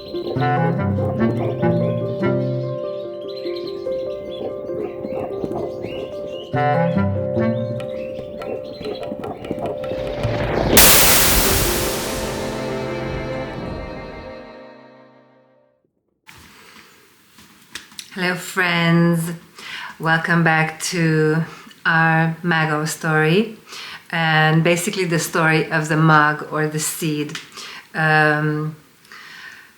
Hello friends, welcome back to our Mago story, and basically the story of the Mag or the seed.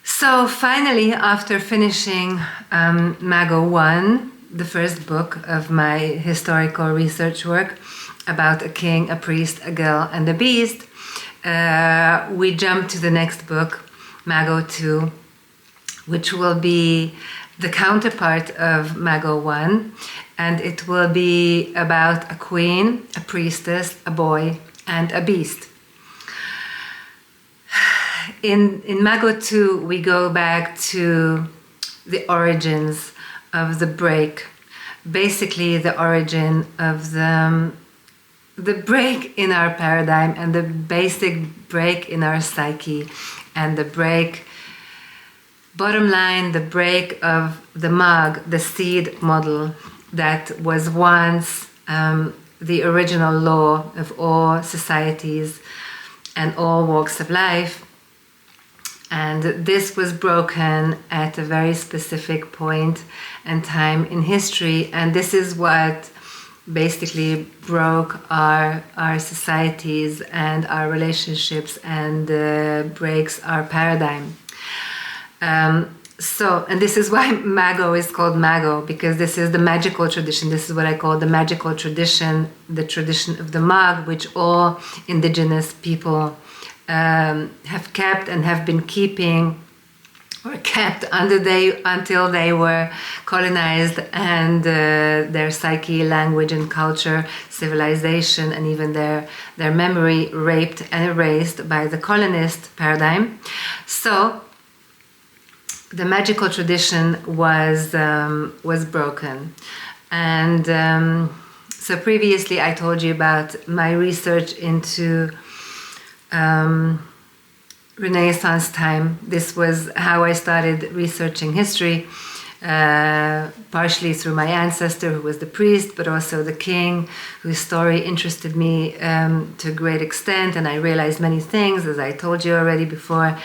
So finally, after finishing Mago 1, the first book of my historical research work about a king, a priest, a girl and a beast, we jump to the next book, Mago 2, which will be the counterpart of Mago 1, and it will be about a queen, a priestess, a boy, and a beast. In Mago 2, we go back to the origins of the break, basically the origin of the break in our paradigm and the basic break in our psyche, and the break, bottom line, the break of the Mag, the seed model that was once the original law of all societies and all walks of life. And this was broken at a very specific point and time in history, and this is what basically broke our societies and our relationships and breaks our paradigm. And this is why Mago is called Mago, because this is the magical tradition. This is what I call the magical tradition, the tradition of the Mag, which all indigenous people have kept and have been keeping, or kept until they were colonized, and their psyche, language and culture, civilization, and even their memory raped and erased by the colonist paradigm. So the magical tradition was broken. And so previously I told you about my research into Renaissance time. This was how I started researching history, partially through my ancestor, who was the priest, but also the king, whose story interested me to a great extent, and I realized many things, as I told you already before.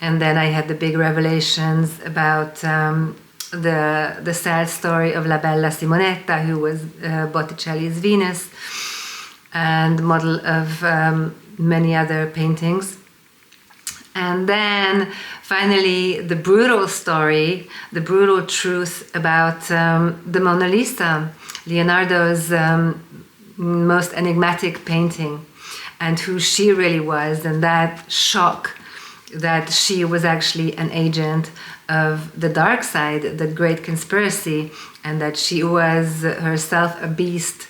And then I had the big revelations about the sad story of La Bella Simonetta, who was Botticelli's Venus and model of many other paintings. And then finally the brutal story, the brutal truth about the Mona Lisa, Leonardo's most enigmatic painting, and who she really was, and that shock that she was actually an agent of the dark side, the great conspiracy, and that she was herself a beast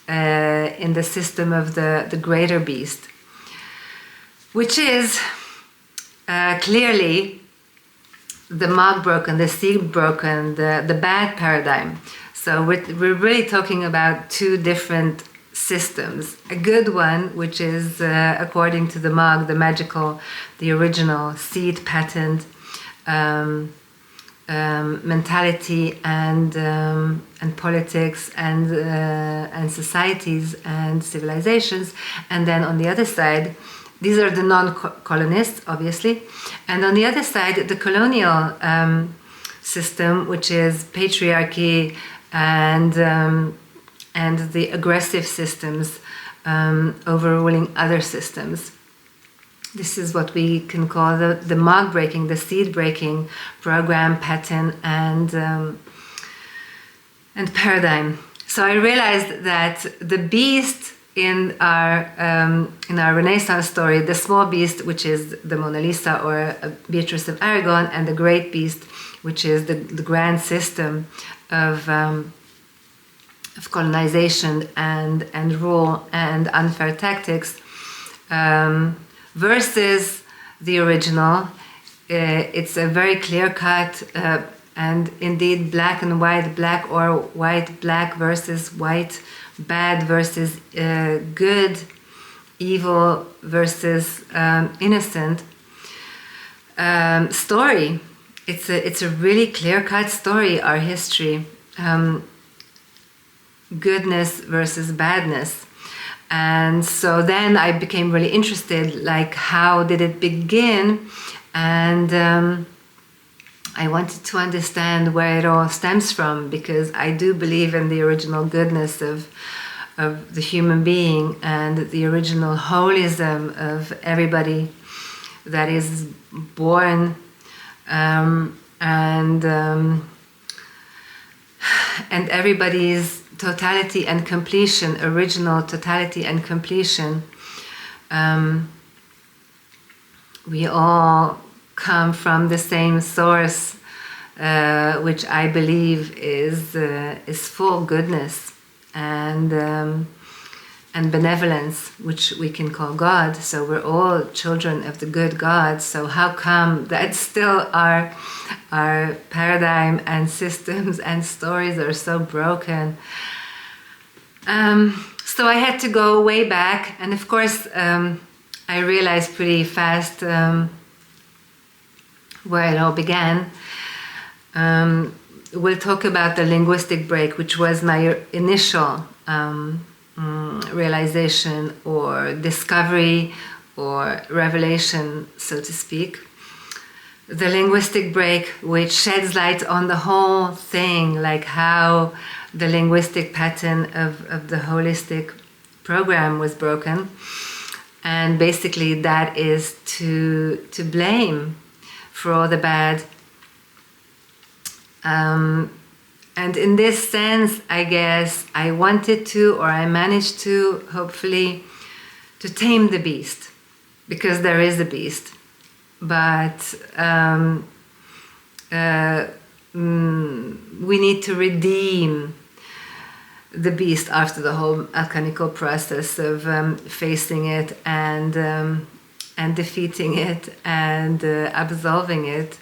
in the system of the greater beast, which is clearly the Mag broken, the seed broken, the bad paradigm. So we're really talking about two different systems. A good one, which is according to the Mag, the magical, the original seed patent mentality and politics and societies and civilizations. And then on the other side, these are the non-colonists, obviously, and on the other side, the colonial system, which is patriarchy and the aggressive systems overruling other systems. This is what we can call the Mag breaking, the seed breaking program, pattern, and paradigm. So I realized that the beast in our Renaissance story, the small beast, which is the Mona Lisa or Beatrice of Aragon, and the great beast, which is the grand system of colonization and rule and unfair tactics, versus the original. It's a very clear-cut and indeed black and white, black or white, black versus white, bad versus good, evil versus innocent. story. It's a really clear-cut story, our history. Goodness versus badness. And so then I became really interested, like, how did it begin? And I wanted to understand where it all stems from, because I do believe in the original goodness of the human being and the original holism of everybody that is born, and everybody's totality and completion, original totality and completion. We all come from the same source, which I believe is full goodness and benevolence, which we can call God. So we're all children of the good God. So how come that still our paradigm and systems and stories are so broken? So I had to go way back, and of course I realized pretty fast where it all began. We'll talk about the linguistic break, which was my initial realization or discovery or revelation, so to speak. The linguistic break, which sheds light on the whole thing, like how the linguistic pattern of the holistic program was broken. And basically that is to blame for all the bad. And in this sense, I guess I wanted to, or I managed to, hopefully, to tame the beast, because there is a beast. But we need to redeem the beast after the whole alchemical process of facing it and defeating it and absolving it,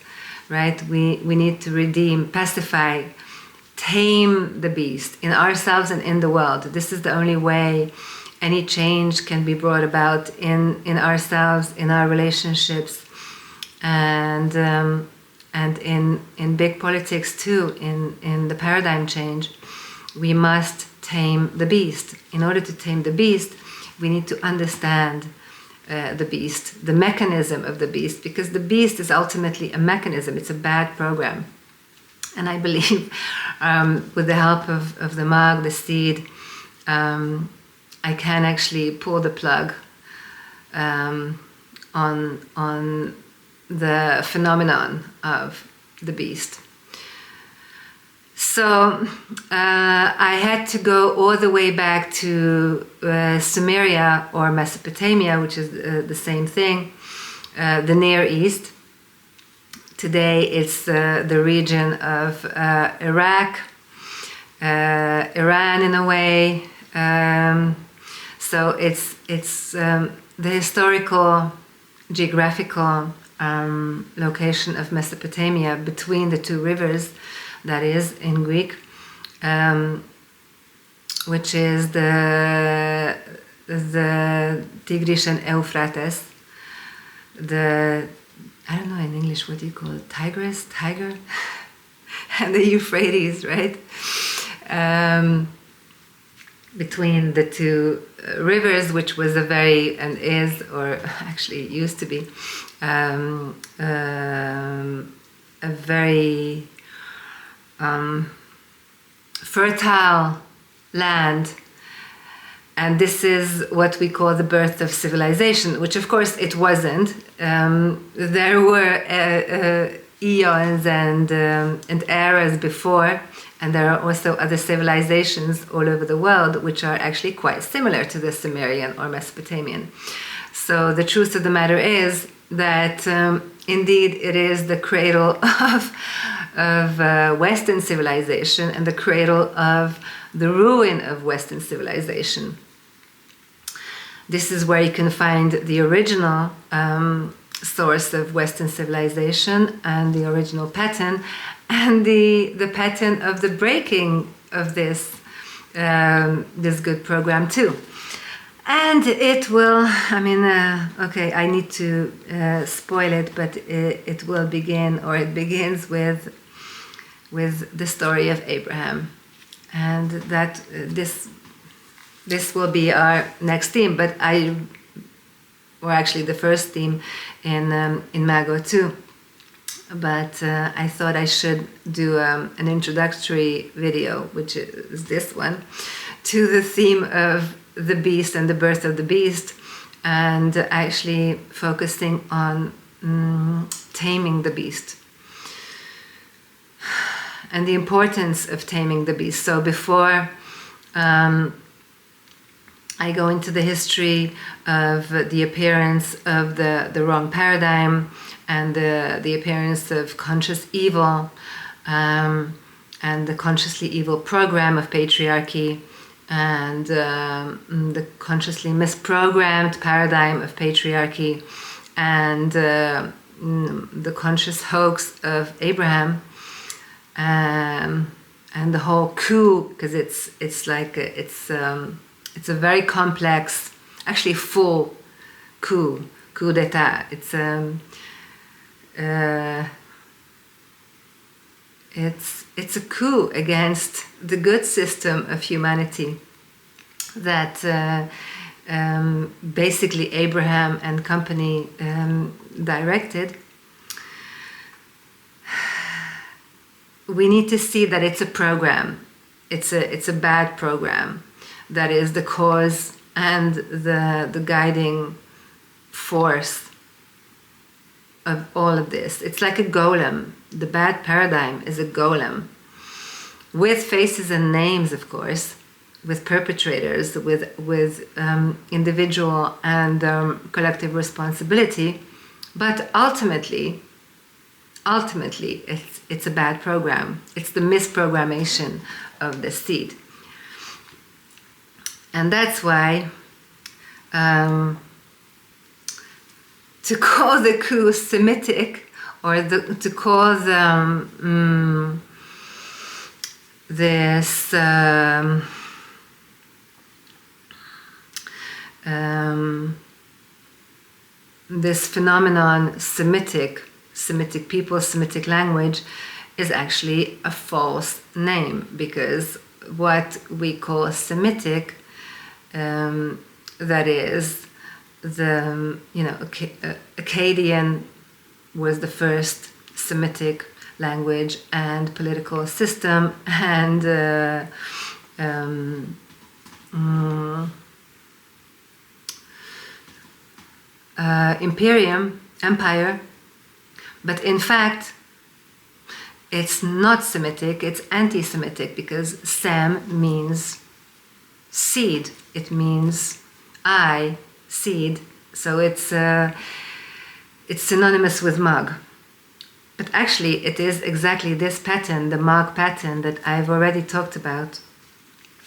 right? We need to redeem, pacify, tame the beast in ourselves and in the world. This is the only way any change can be brought about in ourselves, in our relationships, and in big politics too, in the paradigm change. We must tame the beast. In order to tame the beast, we need to understand the beast, the mechanism of the beast, because the beast is ultimately a mechanism. It's a bad program. And I believe with the help of the Mago, the seed, I can actually pull the plug on the phenomenon of the beast. So I had to go all the way back to Sumeria or Mesopotamia, which is the same thing, the Near East. Today it's the region of Iraq, Iran in a way. So it's the historical, geographical location of Mesopotamia between the two rivers, that is in Greek, which is the Tigris and Euphrates, I don't know in English, what do you call it? Tiger? And the Euphrates, right? Between the two rivers, which was a very, and is, or actually used to be, a very fertile land. And this is what we call the birth of civilization, which of course it wasn't. There were eons and eras before, and there are also other civilizations all over the world which are actually quite similar to the Sumerian or Mesopotamian. So the truth of the matter is that indeed it is the cradle of Western civilization and the cradle of the ruin of Western civilization. This is where you can find the original source of Western civilization and the original pattern, and the pattern of the breaking of this good program too. And it will, I mean, okay, I need to spoil it, but it will begin, or it begins with the story of Abraham. And that this will be our next theme, but or actually the first theme in Mago too. But I thought I should do an introductory video, which is this one, to the theme of the beast and the birth of the beast, and actually focusing on taming the beast and the importance of taming the beast. So before I go into the history of the appearance of the wrong paradigm and the appearance of conscious evil and the consciously evil program of patriarchy and the consciously misprogrammed paradigm of patriarchy and the conscious hoax of Abraham and the whole coup, because it's a very complex, actually full coup d'état. It's a coup against the good system of humanity that basically Abraham and company directed. We need to see that it's a program. It's a bad program that is the cause and the guiding force of all of this. It's like a golem. The bad paradigm is a golem with faces and names, of course, with perpetrators, with individual and collective responsibility. But ultimately, it's a bad program. It's the misprogrammation of the seed. And that's why to call the coup Semitic, or to call this this phenomenon Semitic people, Semitic language, is actually a false name, because what we call Semitic, that is the Akkadian was the first Semitic language and political system, and empire, but in fact it's not Semitic, it's anti-Semitic, because Sem means seed, it means seed, so it's synonymous with Mag. But actually it is exactly this pattern, the Mag pattern, that I've already talked about,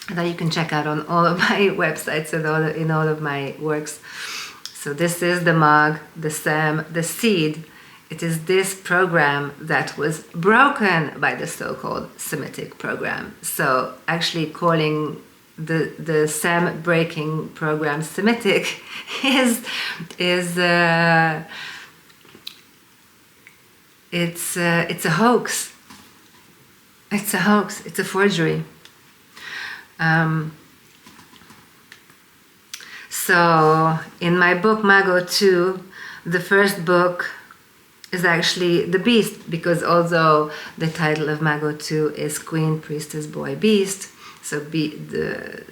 that you can check out on all of my websites and in all of my works. So this is the Mag, the Sem, the seed. It is this program that was broken by the so-called Semitic program. So actually calling the Sem breaking program Semitic is it's a hoax. It's a hoax. It's a forgery. So in my book Mago 2, the first book is actually the beast, because although the title of Mago 2 is Queen, Priestess, Boy, Beast, so the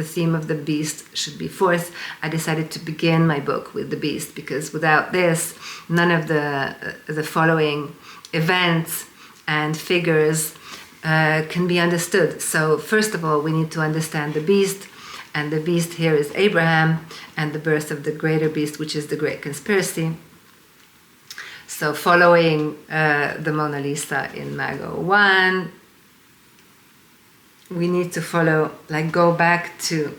theme of the beast should be fourth, I decided to begin my book with the beast, because without this, none of the following events and figures can be understood. So first of all, we need to understand the beast, and the beast here is Abraham and the birth of the greater beast, which is the Great Conspiracy. So following the Mona Lisa in Mago 1, we need to go back to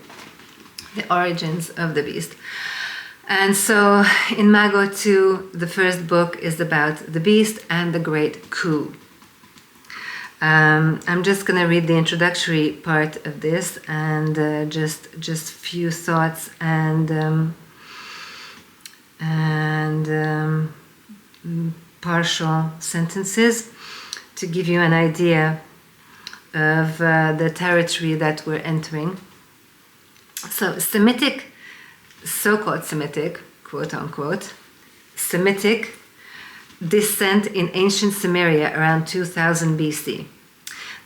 the origins of the beast. And so in Mago 2, the first book is about the beast and the great coup. I'm just going to read the introductory part of this and just few thoughts and partial sentences to give you an idea of the territory that we're entering. So Semitic, so-called Semitic, quote unquote, Semitic descent in ancient Samaria around 2000 BC.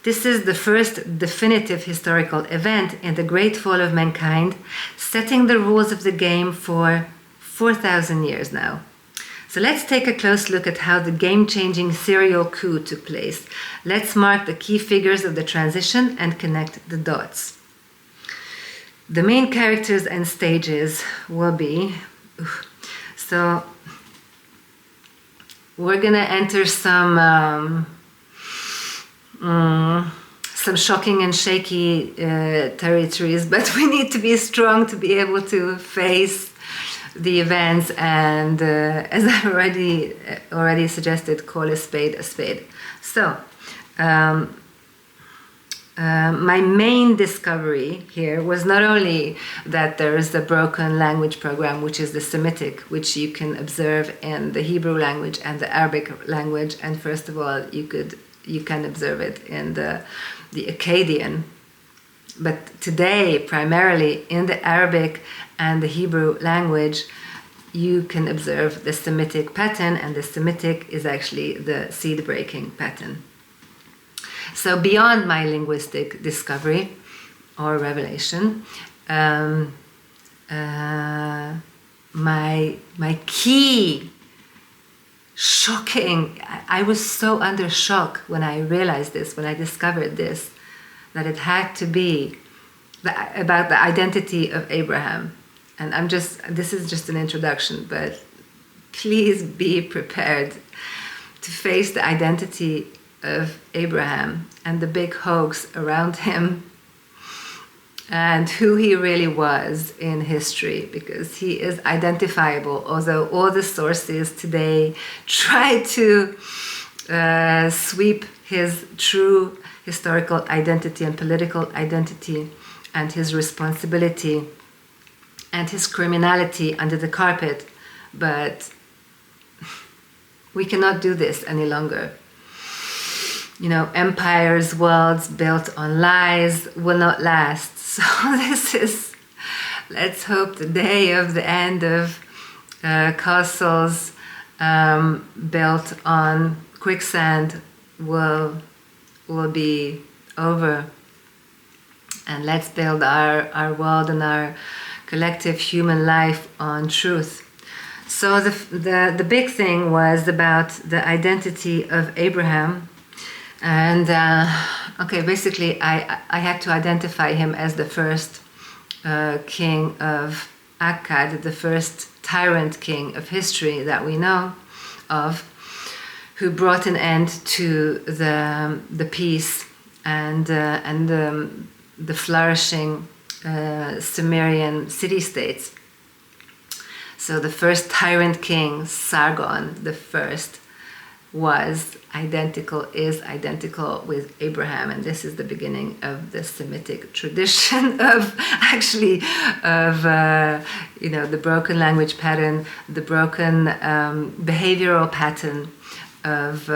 This is the first definitive historical event in the great fall of mankind, setting the rules of the game for 4,000 years now. So let's take a close look at how the game-changing serial coup took place. Let's mark the key figures of the transition and connect the dots. The main characters and stages will be... So we're gonna enter some shocking and shaky territories, but we need to be strong to be able to face the events and, as I already suggested, call a spade a spade. So, my main discovery here was not only that there is the broken language program, which is the Semitic, which you can observe in the Hebrew language and the Arabic language, and first of all, you can observe it in the Akkadian. But today, primarily in the Arabic and the Hebrew language, you can observe the Semitic pattern, and the Semitic is actually the seed-breaking pattern. So beyond my linguistic discovery or revelation, my key shocking, I was so under shock when I realized this, when I discovered this, that it had to be about the identity of Abraham. And this is just an introduction, but please be prepared to face the identity of Abraham and the big hoax around him and who he really was in history, because he is identifiable, although all the sources today try to sweep his true historical identity and political identity and his responsibility and his criminality under the carpet. But we cannot do this any longer. You know, empires, worlds built on lies will not last. So this is, let's hope the day of the end of castles built on quicksand will be over. And let's build our world and our collective human life on truth. So the big thing was about the identity of Abraham. And okay, basically I had to identify him as the first king of Akkad, the first tyrant king of history that we know of, who brought an end to the peace and the flourishing Sumerian city-states. So the first tyrant king, Sargon the First, is identical with Abraham, and this is the beginning of the Semitic tradition of the broken language pattern, the broken behavioral pattern of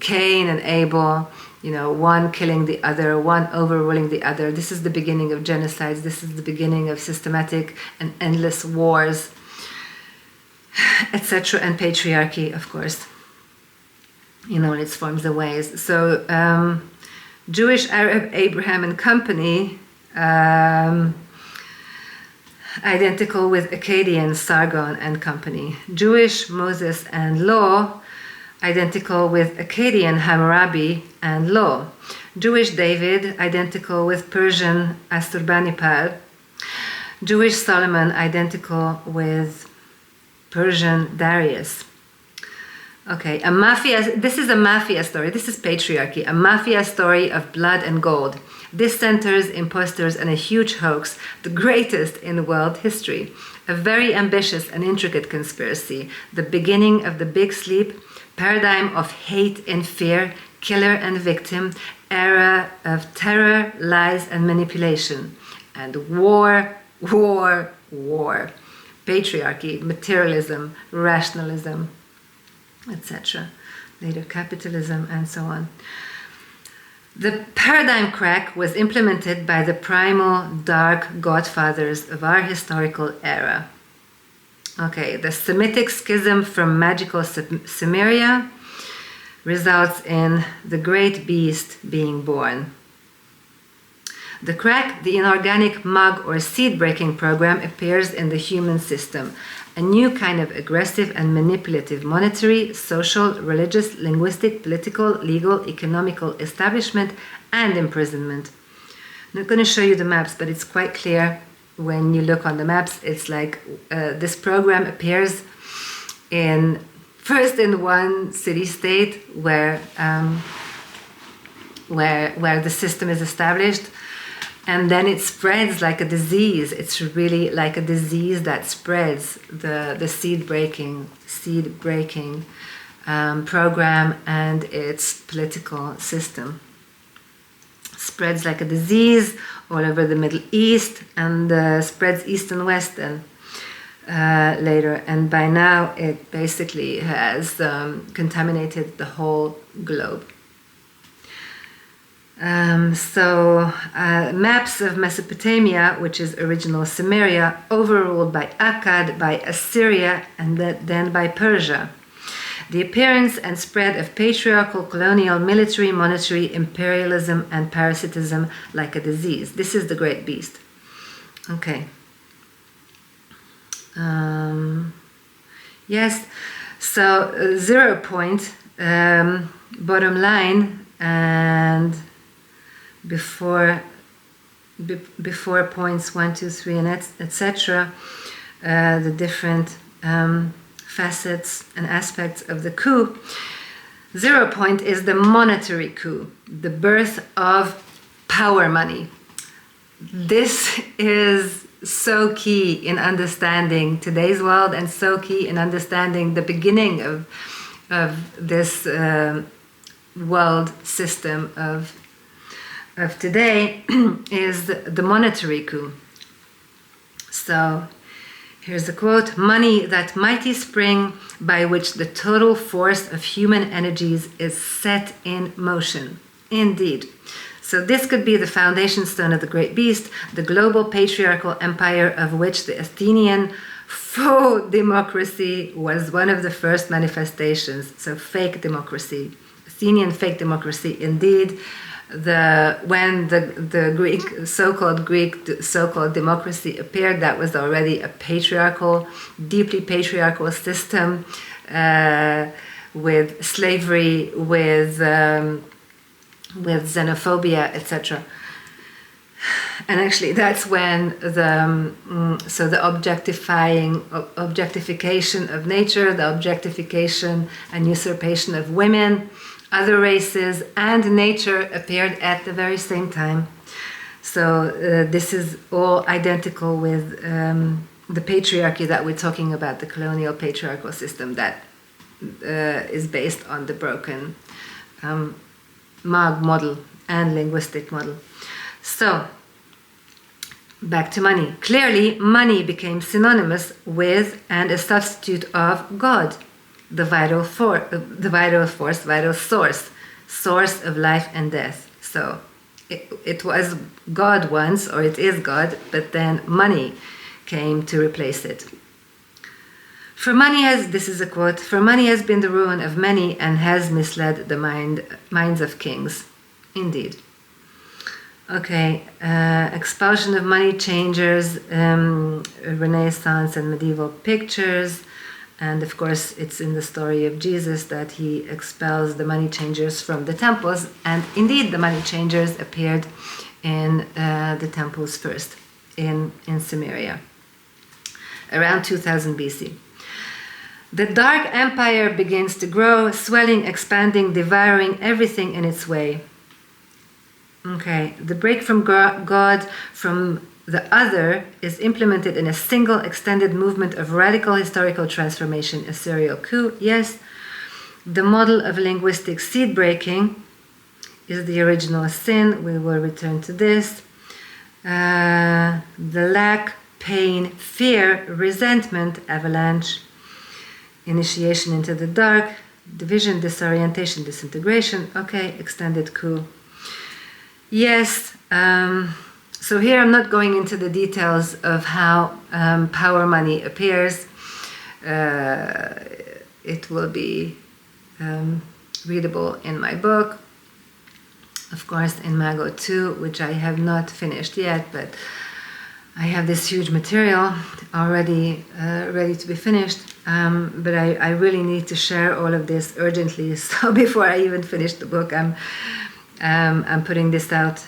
Cain and Abel, one killing the other, one overruling the other. This is the beginning of genocides. This is the beginning of systematic and endless wars, etc., and patriarchy, of course, in all its forms and ways. So Jewish, Arab, Abraham and company, identical with Akkadian, Sargon and company. Jewish, Moses and law, identical with Akkadian, Hammurabi and law. Jewish David, identical with Persian, Assurbanipal. Jewish Solomon, identical with Persian Darius. Okay, this is a mafia story. This is patriarchy, a mafia story of blood and gold. Dissenters, imposters, and a huge hoax, the greatest in world history. A very ambitious and intricate conspiracy, the beginning of the big sleep, paradigm of hate and fear, killer and victim, era of terror, lies, and manipulation. And war, war, war. Patriarchy, materialism, rationalism, etc. Later capitalism, and so on. The paradigm crack was implemented by the primal dark godfathers of our historical era. Okay, the Semitic schism from magical Sumeria results in the great beast being born. The crack, the inorganic mug or seed-breaking program, appears in the human system, a new kind of aggressive and manipulative monetary, social, religious, linguistic, political, legal, economical establishment and imprisonment. I'm not going to show you the maps, but it's quite clear when you look on the maps. It's like this program appears first in one city-state where the system is established, and then it spreads like a disease. It's really like a disease that spreads, the seed-breaking program and its political system. Spreads like a disease all over the Middle East, and spreads east and west and later. And by now it basically has contaminated the whole globe. Maps of Mesopotamia, which is original Sumeria, overruled by Akkad, by Assyria, and then by Persia. The appearance and spread of patriarchal, colonial, military, monetary, imperialism, and parasitism like a disease. This is the great beast. Okay. Yes. So 0 point, bottom line, and before points 1, 2, 3, and etc. The different facets and aspects of the coup. 0 point is the monetary coup, the birth of power money. This is so key in understanding today's world, and so key in understanding the beginning of this world system of today is the monetary coup. So here's a quote: "Money, that mighty spring by which the total force of human energies is set in motion." Indeed. So this could be the foundation stone of the great beast, the global patriarchal empire of which the Athenian faux democracy was one of the first manifestations. So fake democracy, Athenian fake democracy, indeed. When the Greek so-called democracy appeared, that was already a patriarchal, deeply patriarchal system with slavery, with xenophobia, etc. And actually, that's when the objectification of nature, the objectification and usurpation of women, other races, and nature appeared at the very same time. So this is all identical with the patriarchy that we're talking about, the colonial patriarchal system that is based on the broken Mag model and linguistic model. So, back to money. Clearly, money became synonymous with and a substitute of God, the vital force, vital source of life and death. So, it was God once, or it is God, but then money came to replace it. This is a quote, "For money has been the ruin of many and has misled the minds of kings." Indeed. Okay, expulsion of money changers, Renaissance and medieval pictures, and of course it's in the story of Jesus that he expels the money changers from the temples, and indeed the money changers appeared in the temples first, in Sumeria, around 2000 BC. The dark empire begins to grow, swelling, expanding, devouring everything in its way. Okay, the break from God, from the other, is implemented in a single extended movement of radical historical transformation, a serial coup, yes. The model of linguistic seed breaking is the original sin. We will return to this. The lack, pain, fear, resentment, avalanche, initiation into the dark, division, disorientation, disintegration. Okay, extended coup. Yes, so here I'm not going into the details of how power money appears. It will be readable in my book, of course, in Mago 2, which I have not finished yet, but I have this huge material already ready to be finished. But I really need to share all of this urgently. So before I even finish the book, I'm putting this out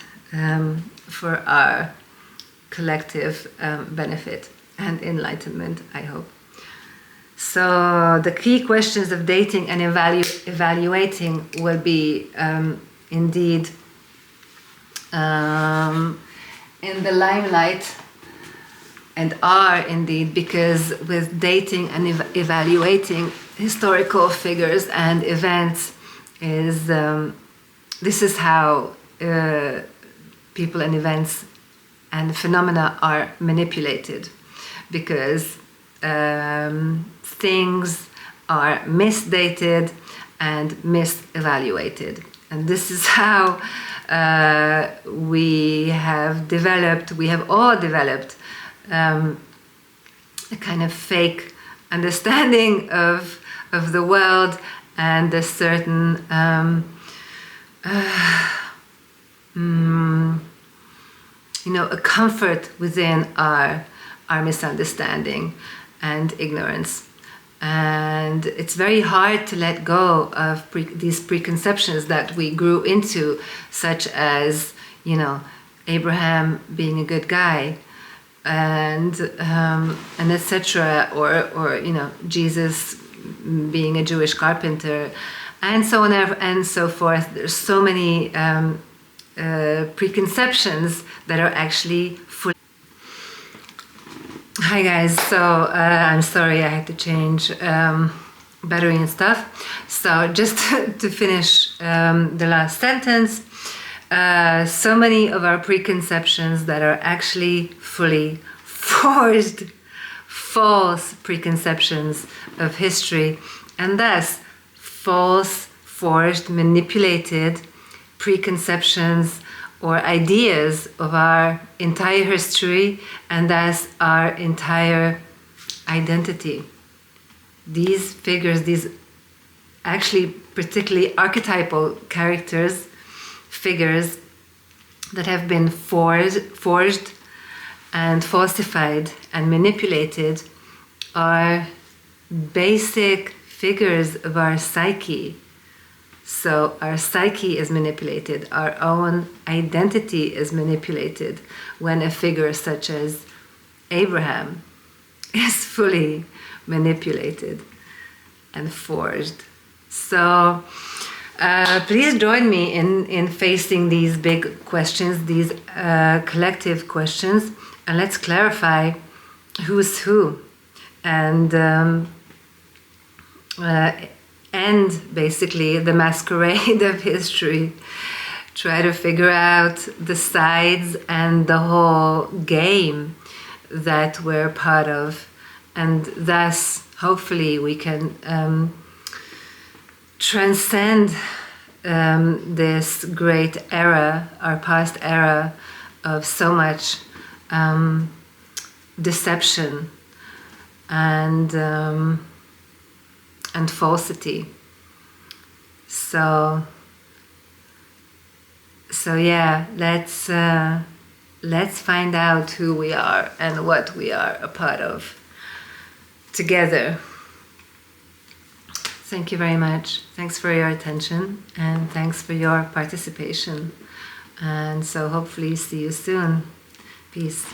for our collective benefit and enlightenment, I hope. So the key questions of dating and evaluating will be indeed in the limelight, and are indeed, because with dating and evaluating historical figures and events is this is how people and events and phenomena are manipulated, because things are misdated and misevaluated. And this is how we have all developed a kind of fake understanding of the world, and a certain a comfort within our misunderstanding and ignorance. And it's very hard to let go of these preconceptions that we grew into, such as, Abraham being a good guy, and etc., or Jesus being a Jewish carpenter, and so on and so forth. There's so many preconceptions that are actually fully. Hi guys, so I'm sorry I had to change battery and stuff. So just to finish the last sentence, so many of our preconceptions that are actually fully forged, false preconceptions of history, and thus false, forged, manipulated preconceptions or ideas of our entire history, and thus our entire identity. These figures, these actually particularly archetypal figures that have been forged and falsified and manipulated, are basic figures of our psyche. So our psyche is manipulated, our own identity is manipulated when a figure such as Abraham is fully manipulated and forged. So please join me in facing these big questions, these collective questions, and let's clarify who's who, and end basically the masquerade of history. Try to figure out the sides and the whole game that we're part of, and thus hopefully we can transcend this great era, our past era of so much deception and falsity. So yeah, let's find out who we are and what we are a part of together. Thank you very much. Thanks for your attention, and thanks for your participation. And so hopefully see you soon. Peace.